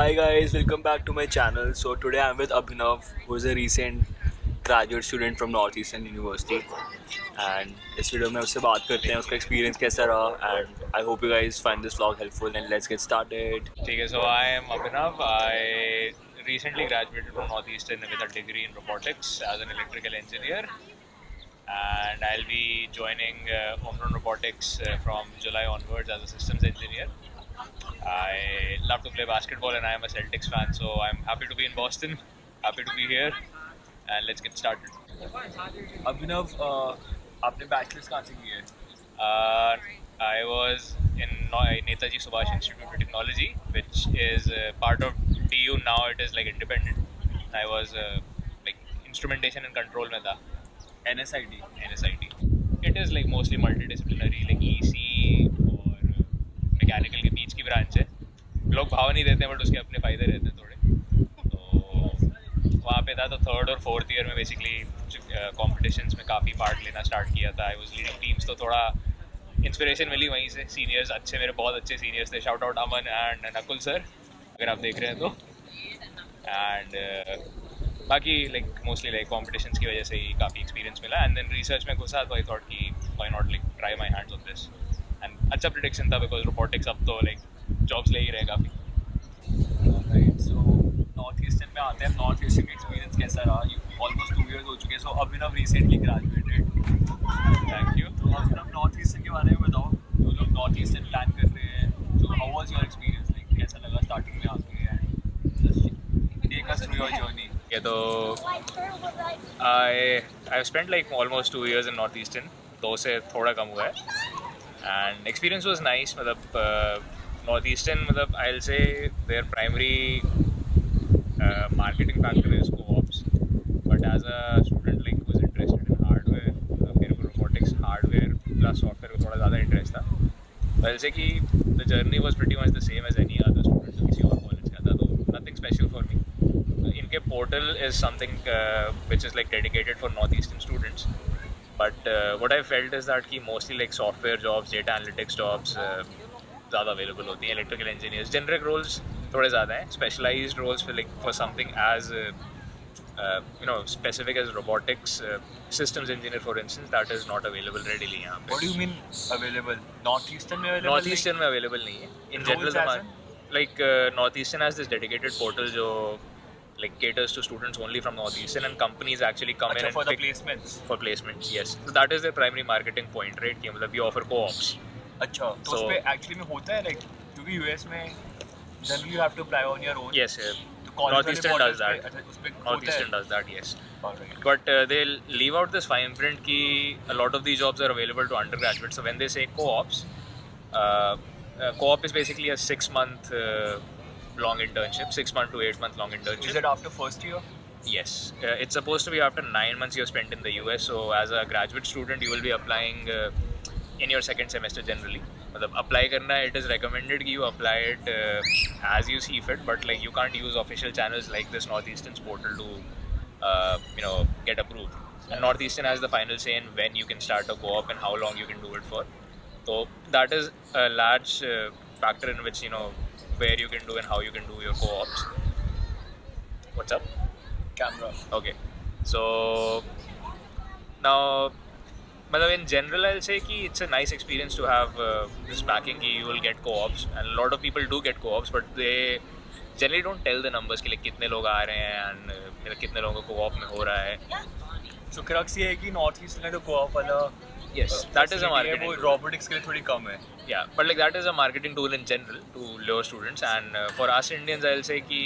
Hi guys, welcome back to my channel. So today I'm with Abhinav, who is a recent graduate student from Northeastern University. And इस video में उससे बात करते हैं उसका experience कैसा रहा and I hope you guys find this vlog helpful and let's get started. Okay, so I am Abhinav. I recently graduated from Northeastern with a degree in robotics as an electrical engineer, and I'll be joining Robotics from July onwards as a systems engineer. I love to play basketball and I am a Celtics fan, so I'm happy to be in Boston, happy to be here, and let's get started. अभिनव आपने bachelors कहाँ से की है? I was in Netaji Subhash Institute of Technology, which is part of TU now. It is like independent. I was like instrumentation and control में था. NSIT. NSIT. It is like mostly multidisciplinary, like EC और mechanical के बीच की branch है. लोग भाव नहीं देते हैं but उसके अपने फायदे रहते हैं थोड़े. तो वहाँ पे था तो थर्ड और फोर्थ ईयर में बेसिकली कॉम्पिटिशन्स में काफ़ी पार्ट लेना स्टार्ट किया था. आई वाज लीडिंग टीम्स, तो थोड़ा इंस्पिरेशन मिली वहीं से. सीनियर्स अच्छे, मेरे बहुत अच्छे सीनियर्स थे. Shout out Aman and Nakul sir, अगर आप देख रहे हैं तो. एंड बाकी लाइक मोस्टली लाइक कॉम्पिटिशन्स की वजह से ही काफ़ी एक्सपीरियंस मिला. एंड देन रिसर्च में घुसा तो आई थॉट कि why not like try my hands on this. And अच्छा प्रेडिक्शन था बिकॉज रोबोटिक्स अब तो लाइक जॉब्स ले ही रहे काफ़ी. So नॉर्थ ईस्टर्न में आते हैं. नॉर्थ ईस्टर्न का एक्सपीरियंस कैसा रहा? ऑलमोस्ट 2 years हो चुके हैं. सो अभिनव रिसेंटली ग्रेजुएटेड. Thank you. तो अभिनव नॉर्थ ईस्टर्न के बारे में बताओ. जो लोग नॉर्थ ईस्टर्न प्लान कर रहे हैं, so how was your experience? Like कैसा लगा स्टार्टिंग में आके and just take us through your journey. Yeah, तो I spent like almost 2 years in Northeastern. 2 से थोड़ा कम हुआ है. And experience was nice. मतलब Northeastern, मतलब I'll say their primary marketing factor is CoOps. But as a student like who was interested in hardware, मेरे को robotics hardware plus software को थोड़ा ज़्यादा interest था. तो I'll say कि the journey was pretty much the same as any other student जो किसी और college का था. तो nothing special for me. इनके portal is something which is like dedicated for Northeastern students. But what I felt is that कि mostly like software jobs, data analytics jobs ज़्यादा available होती हैं. Electrical engineers, generic roles थोड़े ज़्यादा हैं. Specialized roles for something as specific as robotics, systems engineer for instance, that is not available readily यहाँ पे. What do you mean available? Northeastern में available? Northeastern में available नहीं है. In general, like Northeastern has this dedicated portal जो like caters to students only from Northeastern, and companies actually come in and for the placements. For placements, yes. So that is their primary marketing point, right? कि मतलब we offer CoOps. अच्छा, तो उस पे actually में होता है like, क्योंकि यूएस में generally you have to apply on your own. Yes, Northeastern does that. Northeastern does that, yes. But they leave out this fine print कि a lot of these jobs are available to undergraduates. So when they say CoOps, CoOp is basically a 6-month long internship, 6-month to 8-month long internship. Is it after first year? Yes, it's supposed to be after 9 months you've spent in the US. So as a graduate student, you will be applying in your second semester generally. मतलब apply करना, it is recommended कि you apply it as you see fit, but like you can't use official channels like this Northeastern's portal to get approved. And Northeastern has the final say in when you can start a co-op and how long you can do it for. So that is a large factor in which where you can do and how you can do your co-ops. What's up? Camera. Okay, so now मतलब in general I'll say कि it's a nice experience to have this backing कि you will get co-ops, and a lot of people do get co-ops, but they generally don't tell the numbers कि like कितने लोग आ रहे हैं and कितने लोगों को co-op में हो रहा है. So क्रक्स ये है कि नॉर्थ ईस्ट में तो co-op वाला yes, that is a marketing वो robotics के लिए थोड़ी कम है. Yeah, but like that is a marketing tool in general to lure students, and for us Indians I'll say कि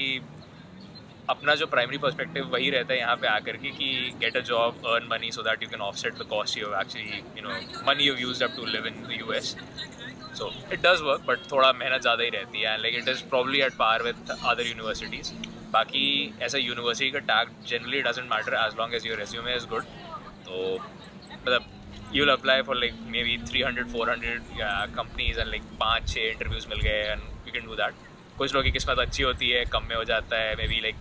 अपना जो प्राइमरी पर्सपेक्टिव वही रहता है यहाँ पे आकर के कि get a job, earn money so that you can offset the cost you actually money you used up to live in the US. So it does work, but थोड़ा मेहनत ज़्यादा ही रहती है. And like it is probably at par with other universities. बाकी ऐसा university का tag generally doesn't matter as long as your resume is good. तो मतलब you will apply for like may be 300-400 companies and like 5-6 interviews मिल गए and you can do that. कुछ लोगों की किस्मत अच्छी होती है, कम में हो जाता है, मे बी लाइक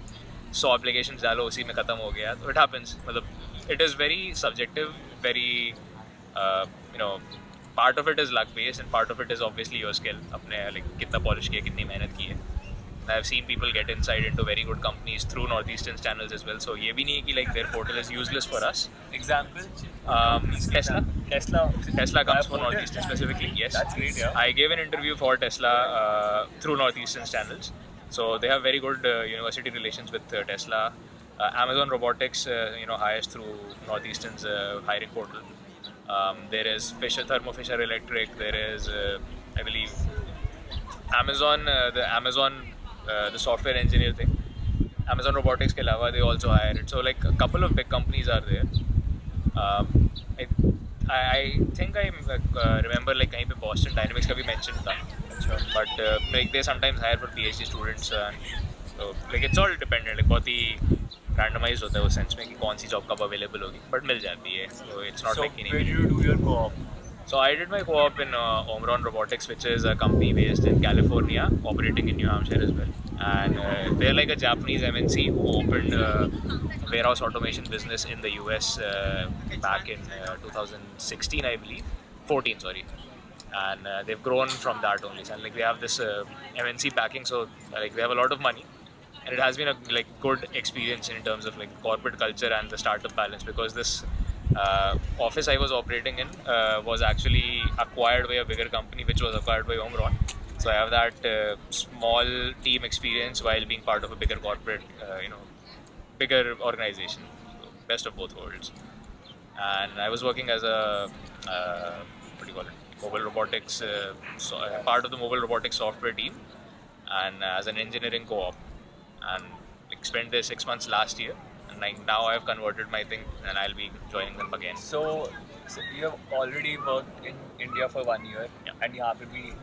100 एप्लीकेशन डालो उसी में ख़त्म हो गया. तो इट हैपन्स. मतलब it is very subjective, very part of it is luck based and part of it is obviously your skill. अपने लाइक कितना पॉलिश किया, कितनी मेहनत की है. I've seen people get insight into very good companies through Northeastern channels as well. So ये भी नहीं है कि like their portal is useless for us. Example? Tesla. Tesla. Tesla comes for portal? Northeastern specifically. Yes. That's great, yeah. I gave an interview for Tesla through Northeastern channels. So they have very good university relations with Tesla. Amazon Robotics, hires through Northeastern's hiring portal. There is Thermo Fisher Electric. There is, I believe, Amazon, the software engineer thing. Amazon Robotics ke alawa, they also hire it. So like a couple of big companies are there. I think I remember like कहीं पे Boston Dynamics का भी mention था. But like they sometimes hire for PhD students. So like it's all dependent. Like बहुत ही randomized होता है उस sense में कि कौन सी job कब available होगी. But मिल जाती है. So it's not So like any. where did you do your co-op? So I did my co-op in Omron Robotics, which is a company based in California, operating in New Hampshire as well. And they're like a Japanese MNC who opened a warehouse automation business in the US back in 2016, I believe, 14, sorry. And they've grown from that only. So like they have this MNC backing, so like they have a lot of money. And it has been a like good experience in terms of like corporate culture and the startup balance, because this office I was operating in was actually acquired by a bigger company, which was acquired by Omron. So I have that small team experience while being part of a bigger corporate, bigger organization. So best of both worlds. And I was working as a what do you call it? Mobile robotics, part of the mobile robotics software team, and as an engineering co-op. And like spent there 6 months last year. And like now I've converted my thing and I'll be joining them again. So you have already worked in India for 1 year, Yeah. and यहाँ पे भी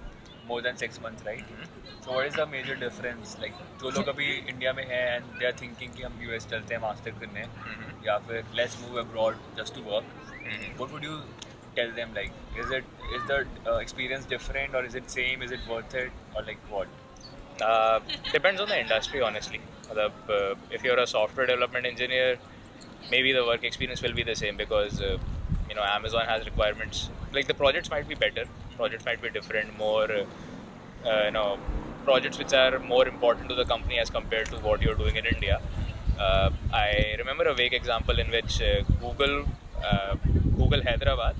more than 6 months, right? So what is the major difference? Like जो लोग अभी India में हैं and they are thinking कि हम US चलते हैं master करने, या फिर let's move abroad just to work. What would you tell them? Like, is the experience different, or is it same? Is it worth it, or like what? Depends on the industry, honestly. If you're a software development engineer, maybe the work experience will be the same, because Amazon has requirements. Like the projects might be better, projects might be different, more projects which are more important to the company as compared to what you're doing in India. I remember a vague example in which Google Hyderabad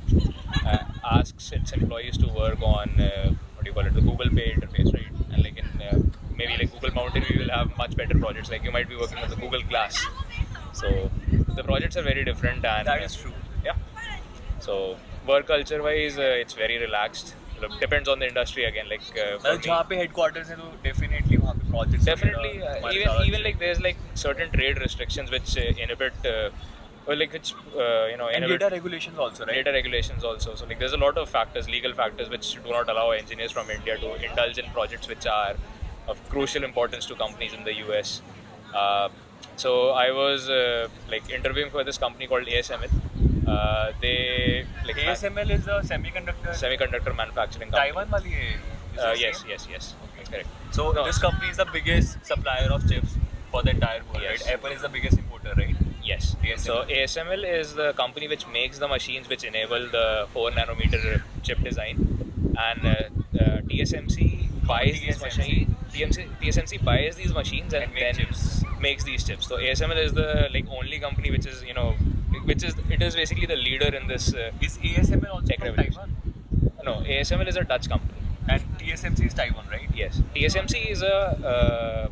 asks its employees to work on the Google Pay interface, right? And like in maybe like Google Mountain View will have much better projects. Like you might be working on the Google Glass. So the projects are very different, and That is true. Yeah. So work culture wise, it's very relaxed. Depends on the industry again. Like for me, जहाँ पे headquarters है तो definitely वहाँ पे projects definitely वगैरह even like there's like certain trade restrictions which inhibit and data regulations also, right? Data regulations also. So like there's a lot of factors, legal factors, which do not allow engineers from India to indulge in projects which are of crucial importance to companies in the US. So I was like interviewing for this company called ASML. They like ASML is a semiconductor manufacturing company. Taiwan वाली है. Yes. That's correct. So this company is the biggest supplier of chips for the entire world, Yes. right? Apple is the biggest importer, right? Yes. ASML. So ASML is the company which makes the machines which enable the 4 nanometer chip design, and TSMC buys these machines. TSMC buys these machines and make then chips. makes these chips. So ASML is the like only company which is it is basically the leader in this. Is ASML also Tech from revolution. Taiwan? No, ASML is a Dutch company. And TSMC is Taiwan, right? Yes, TSMC is a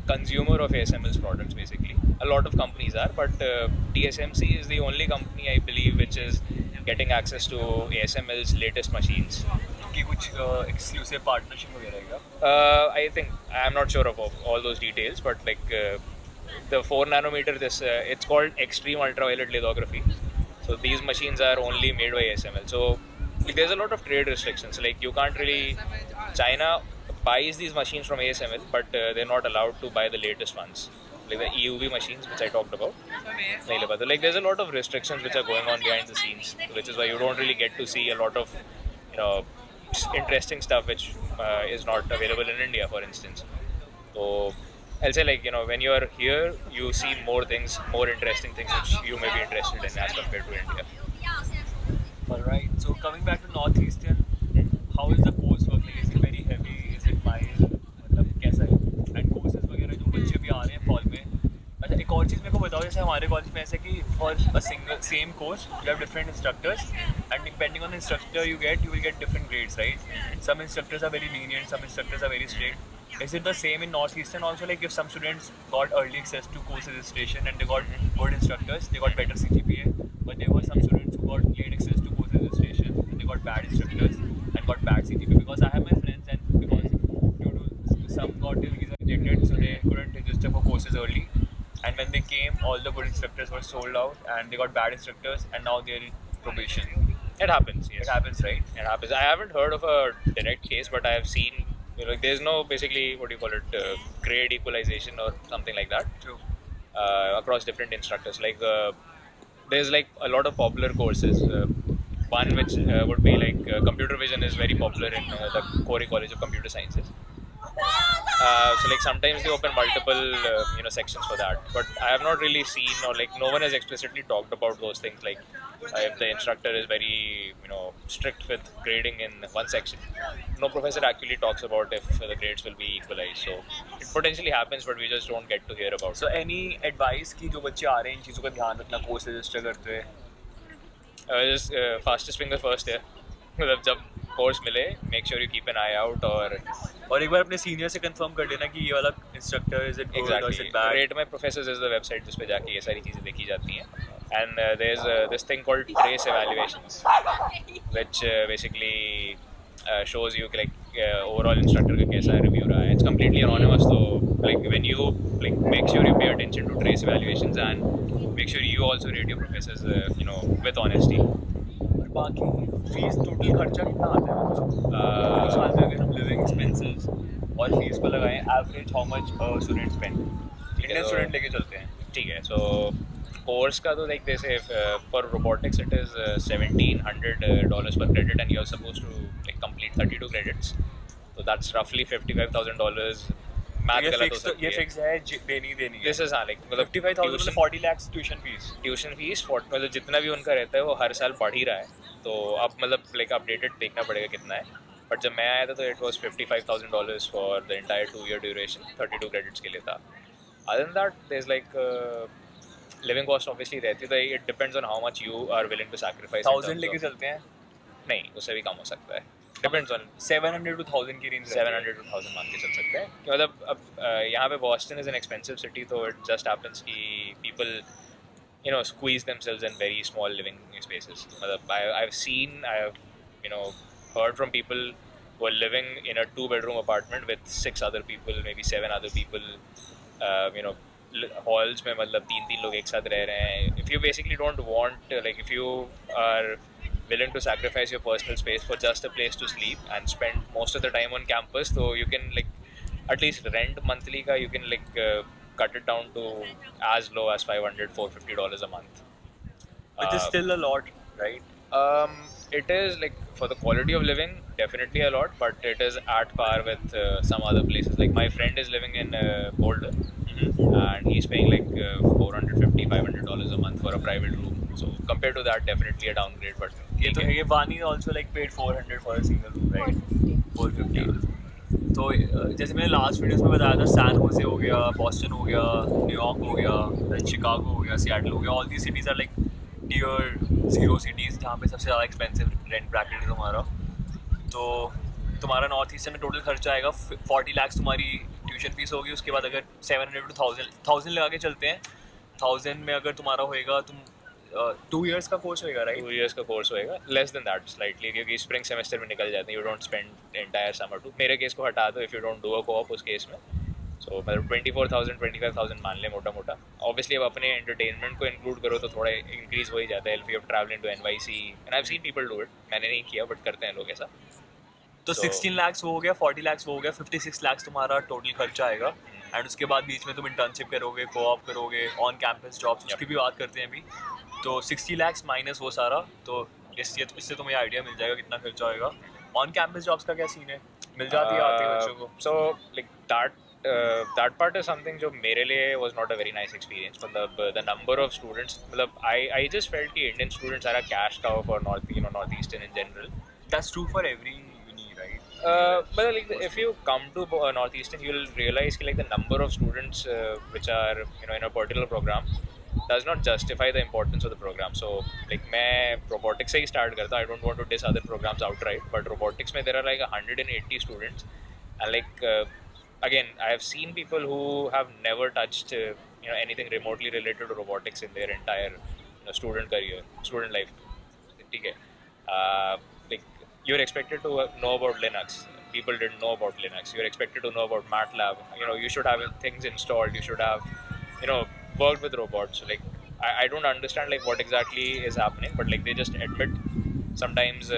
consumer of ASML's products basically. A lot of companies are, but TSMC is the only company I believe which is getting access to ASML's latest machines. कि कुछ exclusive partnership वगैरह है क्या? I think I'm not sure of all those details, but like the 4 nanometer, it's called extreme ultraviolet lithography. So these machines are only made by ASML. So like, there's a lot of trade restrictions. Like you can't really. China buys these machines from ASML, but they're not allowed to buy the latest ones, like the EUV machines which I talked about. Like there's a lot of restrictions which are going on behind the scenes, which is why you don't really get to see a lot of interesting stuff which is not available in India, for instance. So I'll say like when you are here, you see more things, more interesting things which you may be interested in as compared to India. Alright, so coming back to Northeastern, how is the coursework? Like, is it very heavy? Is it mild? मतलब कैसा है? And बताओ जैसे हमारे college में ऐसे कि for a single same course you have different instructors and depending on instructor you will get different grades, right? Some instructors are very lenient, some instructors are very strict. Is it the same in Northeastern also? Like if some students got early access to course registration and they got good instructors, they got better CGPA, but there were some students who got late access to course registration and they got bad instructors and got bad CGPA. Because I have my friends and because due to some got their visa rejected, so they couldn't register for courses early. And when they came, all the good instructors were sold out, and they got bad instructors, and now they're in probation. It happens, yes. It happens, right? It happens. I haven't heard of a direct case, but I have seen, like, there's no basically, what do you call it, grade equalization or something like that True. across different instructors. Like, there's like a lot of popular courses. One which would be like computer vision is very popular in the Corey College of Computer Sciences. So like sometimes they open multiple sections for that, but I have not really seen, or like no one has explicitly talked about those things. Like if the instructor is very strict with grading in one section, no professor actually talks about if the grades will be equalized. So it potentially happens, but we just don't get to hear about So any advice कि जो बच्चे आ रहे हैं इन चीज़ों का ध्यान रखना course register करते हैं? just fastest finger first है. मतलब जब कोर्स मिले, make sure you keep an I out. और एक बार अपने सीनियर से कंफर्म कर लेना कि ये वाला इंस्ट्रक्टर इज इट गुड और is it bad. Rate my professors is the website जिस पे जाके ये सारी चीज़ें देखी जाती हैं. And there is this thing called trace evaluations which basically shows you like overall instructor का कैसा रिव्यू रहा है. It's completely anonymous, so like when you like make sure you pay attention to trace evaluations and make sure you also rate your professors with honesty. और बाकी fees total खर्चा कितना आता है मतलब साल में अगर हम लिविंग एक्सपेंसेस और फीस को लगाएं average how much student spend Indian student लेके चलते हैं. ठीक है. सो कोर्स का तो लाइक जैसे for robotics it is $1,700 per credit and you're supposed to like complete 32 credits, so that's roughly $55,000. Math गलत हो सकती है. ये फिक्स है देनी है. दिस इज like मतलब 55,000 मतलब 40 lakhs ट्यूशन फीस मतलब जितना भी उनका रहता है वो हर साल बढ़ ही रहा है. तो अब मतलब लाइक अपडेटेड देखना पड़ेगा कितना है. बट जब मैं आया था तो it was $55,000 for the entire 2-year duration. 32 credits के लिए था. Other than that there is like living cost obviously रहती है. It depends on how much you are willing to sacrifice. 1000 लेके चलते हैं? नहीं, उससे भी कम हो सकता है. डिपेंड्स ऑन 700 to 1000 की रेंज. 700 to 1000 मान के चल सकते हैं. मतलब अब यहाँ पे Boston is an expensive city, तो इट जस्ट हैपेंस कि people squeeze themselves in very small living spaces. I've seen, heard from people who are living in a 2-bedroom apartment with 6 other people, maybe 7 other people. Halls में मतलब 3 लोग एक साथ रह रहे हैं. If you basically don't want, like if you are willing to sacrifice your personal space for just a place to sleep and spend most of the time on campus, so you can like at least rent monthly ka you can like cut it down to as low as $500-$450 a month. Which is still a lot, right? It is like for the quality of living definitely a lot, but it is at par with some other places. Like my friend is living in Boulder, and he's paying like $450-$500 a month for a private room. So compared to that, definitely a downgrade. But ये तो है. ये Vani also like paid 400 for a single room, right? 450. तो जैसे मैंने last videos में बताया था, सैन होजे हो गया, बॉस्टन हो गया, न्यूयॉर्क हो गया, शिकागो हो गया, सिएटल हो गया. All the cities are like tier 0 cities जहाँ पे सबसे ज़्यादा एक्सपेंसिव रेंट ब्रैकेट है तुम्हारा. तो तुम्हारा नॉर्थ ईस्टर्न में टोटल खर्चा आएगा 40 lakhs तुम्हारी ट्यूशन फीस होगी. उसके बाद अगर 700 to 1000 लगा के चलते हैं, 1000 में अगर तुम्हारा होएगा, तुम 2 years का कोर्स होएगा, राइट? 2 years का कोर्स होएगा. लेस देन दैट स्लाइटली, क्योंकि स्प्रिंग सेमेस्टर में निकल जाते हैं. You don't spend entire summer too. मेरे केस को हटा दो, if you don't do a co-op उस केस में. सो मतलब 24,000-25,000 मान लें मोटा मोटा. ऑब्वियसली अब अपने एंटरटेनमेंट को इंक्लूड करो तो थोड़ा इंक्रीज हो ही जाता है. If you have travelling to NYC, and I have seen people do it. मैंने नहीं किया, बट करते हैं लोग ऐसा. तो 16 lakhs वो हो गया, 40 lakhs वो हो गया, 56 lakhs तुम्हारा टोटल खर्चा आएगा. एंड उसके बाद बीच में तुम इंटर्नशिप करोगे, कोऑप करोगे, ऑन कैंपस जॉब्स, उसकी भी बात करते हैं अभी. तो 60 lakhs माइनस वो सारा, तो इससे तुम्हें आइडिया मिल जाएगा कितना खर्चा होएगा. ऑन कैंपस जॉब्स का क्या सीन है? मिल जाती है आते बच्चों को? So like that part is something जो मेरे लिए was not a very nice experience. मतलब the number of students, मतलब I just felt कि Indian students are a cash cow for Northeastern in general. That's true for every uni, right? But like if you come to Northeastern, you'll realize कि like the number of students which are in a particular program does not justify the importance of the program. So like मैं robotics से ही start करता. I don't want to diss other programs outright, but robotics में there are like 180 students, and like again, I have seen people who have never touched anything remotely related to robotics in their entire student career, student life. ठीक है. Like you're expected to know about Linux. People didn't know about Linux. You're expected to know about Matlab. You should have things installed. You should have, worked with robots. Like I don't understand like what exactly is happening, but like they just admit sometimes,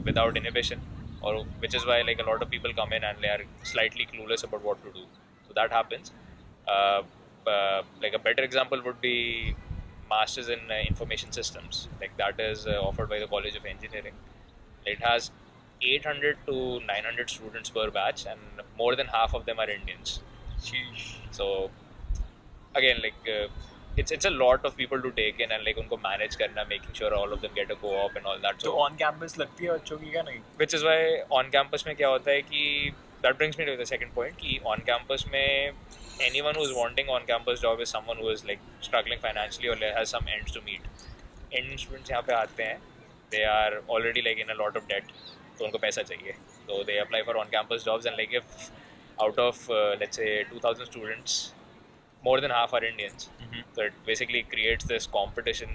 without inhibition, or which is why like a lot of people come in and they are slightly clueless about what to do. So that happens. Uh, like a better example would be masters in information systems. Like that is offered by the College of Engineering. It has 800 to 900 students per batch, and more than half of them are Indians. Sheesh. So again, like it's a lot of people to take in and like उनको manage करना, making sure all of them get a co-op and all that. तो on campus लगती है बच्चों की क्या नहीं? Which is why on campus में क्या होता है कि that brings me to the second point कि on campus में anyone who is wanting on campus job is someone who is like struggling financially or has some ends to meet. Indian students यहाँ पे आते हैं, they are already like in a lot of debt, तो उनको पैसा चाहिए, so they apply for on campus jobs, and like if out of let's say 2,000 students, more than half are Indians. Mm-hmm. So it basically creates this competition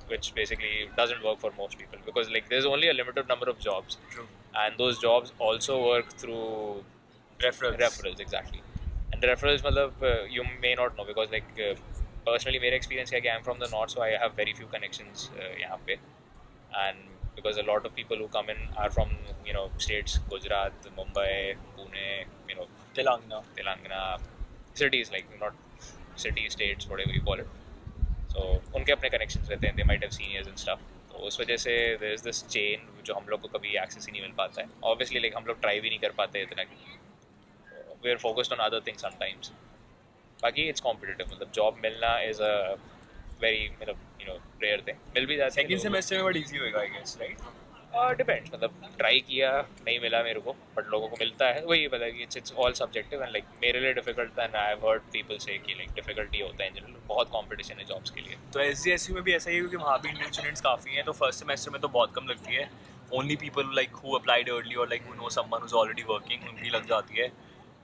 which basically doesn't work for most people, because like there's only a limited number of jobs. True. And those jobs also work through referrals exactly. And referrals matlab, you may not know, because like personally मेरा experience है कि I'm from the north, so I have very few connections यहाँ पे, and because a lot of people who come in are from states, Gujarat, Mumbai, Pune, Telangana, cities, like not city, states, whatever you call it. So उनके अपने connections रहते हैं, they might have seniors and stuff. तो उस वजह से there is this chain जो हम लोग को कभी access ही नहीं मिल पाता है. Obviously like हम लोग try भी नहीं कर पाते इतना, we are focused on other things sometimes. बाकी it's competitive, मतलब job मिलना is a very rare thing. मिल भी जाती है. सेकंड सेमेस्टर में बड़ा इजी होएगा आई गेस, राइट? डिपेंड्स, मतलब ट्राई किया, नहीं मिला मेरे को, बट लोगों को मिलता है. वही पता कि it's all subjective, and like मेरे लिए डिफिकल्ट था, and I have heard people से कि लाइक डिफिकल्टी होता है इन जनरल, बहुत कंपटीशन है जॉब्स के लिए. तो एसजीएसयू में भी ऐसा ही है, क्योंकि वहाँ भी इंडियन स्टूडेंट्स काफ़ी हैं, तो फर्स्ट सेमेस्टर में तो बहुत कम लगती है. Only people like who applied early और like who know someone who is already working, उनकी लग जाती है.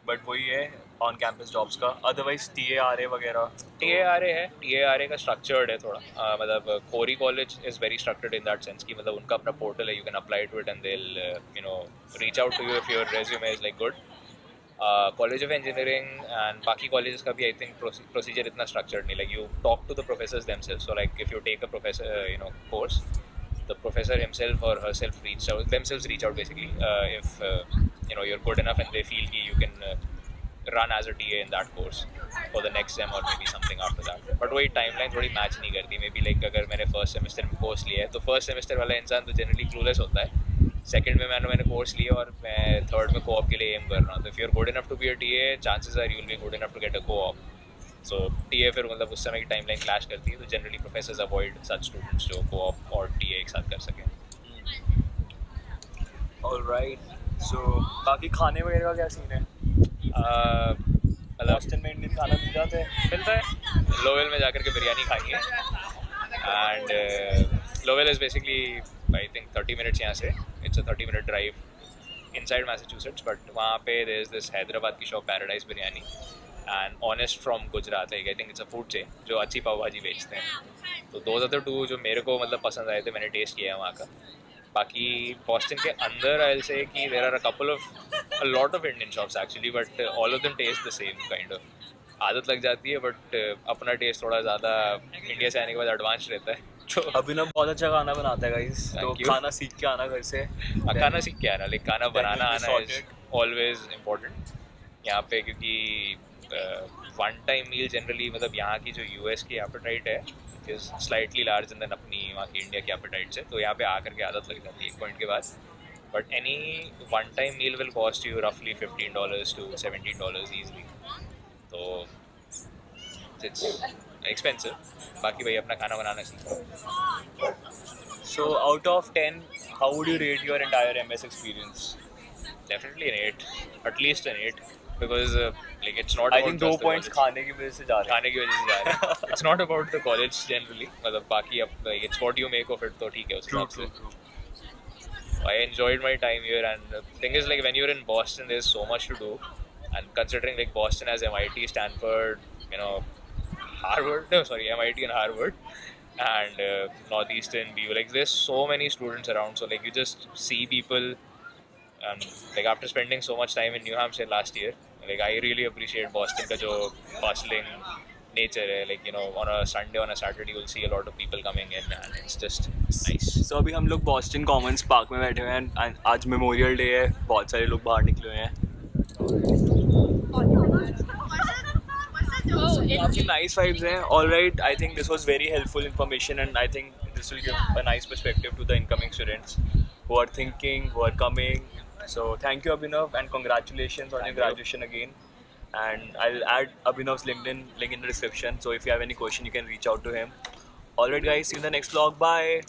बट वही है ऑन कैंपस जॉब्स का. अदरवाइज टीएआरए वगैरह, टीएआरए का स्ट्रक्चर्ड है थोड़ा, मतलब कोरी college is very structured in that sense कि मतलब उनका अपना पोर्टल है, you can apply to it and they will reach out to you if your resume is like good. College of engineering and बाकी कॉलेजेस का भी I think procedure इतना structured नहीं. Like you talk to the professors themselves, so like if you take a professor course, the professor himself or herself reach out basically, if you're good enough and they feel ki you can run as a TA in that course for the next sem or maybe something after that. But वही timeline थोड़ी match नहीं करती. Maybe like अगर मैंने first semester में course लिया है तो first semester वाला इंसान तो generally clueless होता है. Second में मैंने course लिया और मैं third में co-op के लिए aim कर रहा हूँ. तो if you're good enough to be a TA, chances are you'll be good enough to get a co-op. So TA फिर मतलब उस समय की टाइमलाइन क्लैश करती है, तो generally professors avoid such students जो को-ऑप और TA एक साथ कर सकें. ऑलराइट. सो बाकी खाने वगैरह का क्या सीन है? मतलब बॉस्टन में इंडियन खाना मिल जाता है? मिलता है. लोवेल में जाकर के बिरयानी खाएंगे, and Lowell is basically I think 30 minutes यहाँ से. It's a 30-minute drive inside Massachusetts, but वहाँ पे देयर इज़ दिस हैदराबाद की shop paradise biryani, and honest from Gujarat, like I think it's a food chain जो अच्छी पाव भाजी बेचते हैं. तो दोज आर द टू जो मेरे को मतलब पसंद आए थे, मैंने टेस्ट किया है वहाँ का. बाकी बॉस्टन के अंदर आई विल से कि there are a lot of Indian shops actually, but all of them taste the same kind of. आदत लग जाती है, बट अपना टेस्ट थोड़ा ज़्यादा इंडिया से आने के बाद एडवांस रहता है. तो अभिनव बहुत अच्छा खाना बनाता है गाइस, तो खाना सीख के आना घर से. खाना सीख के आना, लाइक खाना बनाना आना इज ऑलवेज इम्पोर्टेंट यहाँ पे, क्योंकि वन टाइम मील जनरली मतलब यहाँ की जो यूएस की एपेटाइट है इज स्लाइटली लार्जर देन अपनी वहाँ की इंडिया की एपेटाइट से, तो यहाँ पे आकर के आदत लग जाती है एक पॉइंट के बाद. But any one time meal will cost you रफली $15 to $17 ईजली, तो इट्स एक्सपेंसिव. बाकी भाई अपना खाना बनाना सीखो. So out of 10 how would you rate your entire MS experience? Definitely an 8, at least an 8, because like it's not I about think 2 just the points college. खाने की वजह से जा रहे खाने की वजह से जा रहे हैं. It's not about the college generally. मतलब बाकी अब like it's what you make of it तो ठीक है उस True, हिसाब से. true, true. I enjoyed my time here, and the thing is like when you're in Boston, there's so much to do, and considering like Boston has MIT, Stanford, you know, Harvard, no sorry, MIT and Harvard, and Northeastern BU, like there's so many students around, so like you just see people, and like after spending so much time in New Hampshire last year, like I really appreciate Boston का जो bustling nature है, like you know on a Sunday, on a Saturday you'll see a lot of people coming in, and it's just nice. So अभी हम लोग Boston Commons park में बैठे हुए हैं and आज मेमोरियल डे है, बहुत सारे लोग बाहर निकले हुए हैं. काफ़ी नाइस वाइब्स हैं. Alright, I think this was very helpful information and I think this will give a nice perspective to the incoming students who are thinking, who are coming. So thank you Abhinav and congratulations on your Thank you. graduation again. And I'll add Abhinav's LinkedIn link in the description. So if you have any question, you can reach out to him. Alright guys, see you in the next vlog. Bye.